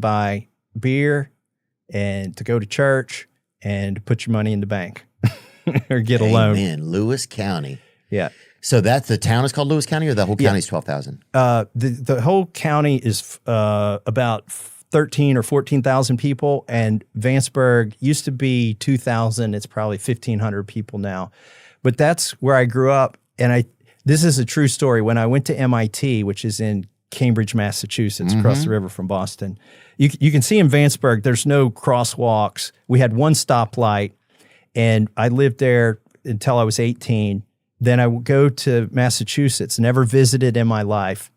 buy beer and to go to church and to put your money in the bank or get a loan. Man, Lewis County. Yeah. So that's the town is called Lewis County, or the whole county is 12,000? The whole county is about 13 or 14,000 people, and Vanceburg used to be 2,000. It's probably 1,500 people now. But that's where I grew up, and this is a true story. When I went to MIT, which is in Cambridge, Massachusetts, across the river from Boston, you can see in Vanceburg, there's no crosswalks. We had one stoplight, and I lived there until I was 18. Then I would go to Massachusetts, never visited in my life.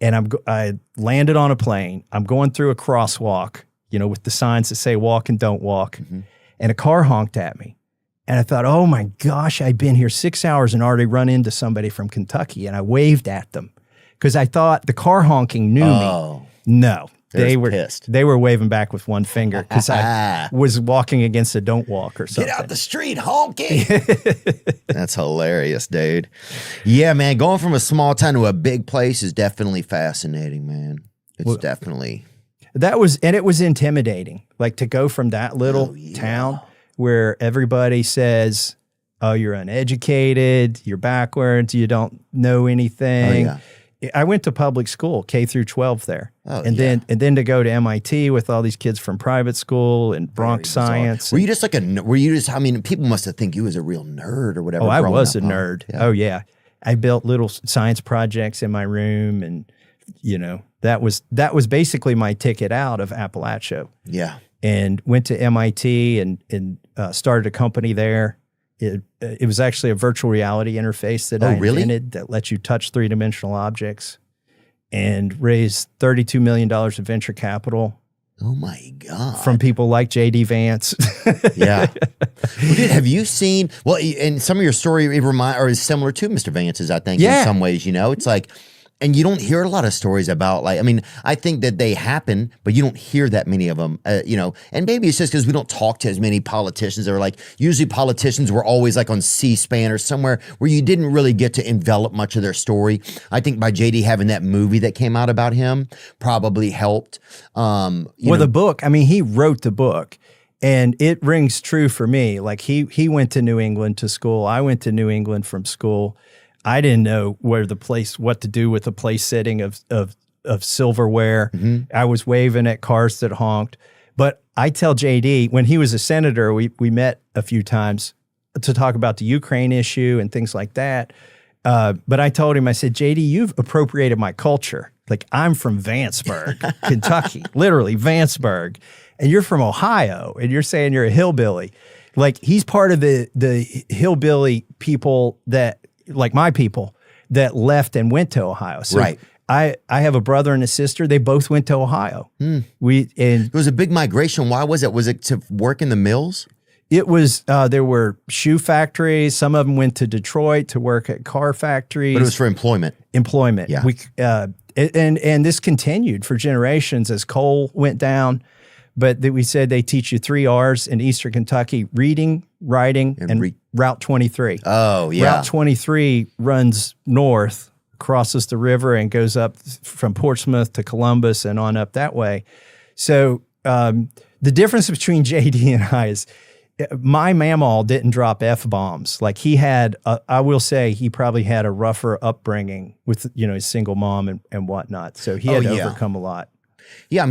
And I landed on a plane. I'm going through a crosswalk, with the signs that say walk and don't walk. And a car honked at me. And I thought, oh my gosh, I've been here 6 hours and already run into somebody from Kentucky. And I waved at them because I thought the car honking knew me. No. They were pissed. They were waving back with one finger because I was walking against a don't walk or something. Get out the street, honking. That's hilarious, dude. Yeah, man. Going from a small town to a big place is definitely fascinating, man. It's definitely. And it was intimidating. Like to go from that little town where everybody says, oh, you're uneducated, you're backwards, you don't know anything. Oh, yeah. I went to public school, K through 12 there. And then to go to MIT with all these kids from private school and Bronx Science. Were you just people must have think you was a real nerd or whatever. Oh, I was a nerd. Yeah. Oh yeah. I built little science projects in my room, and that was basically my ticket out of Appalachia. Yeah. And went to MIT and started a company there. It was actually a virtual reality interface that I invented that lets you touch three-dimensional objects, and raised $32 million of venture capital. Oh my God. From people like JD Vance. Yeah. Well, dude, have you seen, and some of your story is similar to Mr. Vance's, I think, in some ways, it's like, and you don't hear a lot of stories about I think that they happen, but you don't hear that many of them, and maybe it's just because we don't talk to as many politicians. Or usually politicians were always on C-SPAN or somewhere where you didn't really get to envelop much of their story. I think by JD having that movie that came out about him probably helped. The book, he wrote the book. And it rings true for me. He went to New England to school. I went to New England from school. I didn't know what to do with the place setting of silverware. I was waving at cars that honked. But I tell JD, when he was a senator, we met a few times to talk about the Ukraine issue and things like that. But I told him, I said, JD, you've appropriated my culture. I'm from Vanceburg, Kentucky, literally Vanceburg. And you're from Ohio, and you're saying you're a hillbilly. He's part of the hillbilly people that, my people, that left and went to Ohio. So I have a brother and a sister. They both went to Ohio. It was a big migration. Why was it? Was it to work in the mills? It was, there were shoe factories. Some of them went to Detroit to work at car factories. But it was for employment. Employment. Yeah. And this continued for generations as coal went down. But we said they teach you 3 R's in Eastern Kentucky: reading, writing, and Route 23. Oh, yeah. Route 23 runs north, crosses the river, and goes up from Portsmouth to Columbus and on up that way. So the difference between JD and I is my mamaw didn't drop F-bombs. He had, I will say, he probably had a rougher upbringing with, his single mom and whatnot. So he had to overcome a lot. Yeah,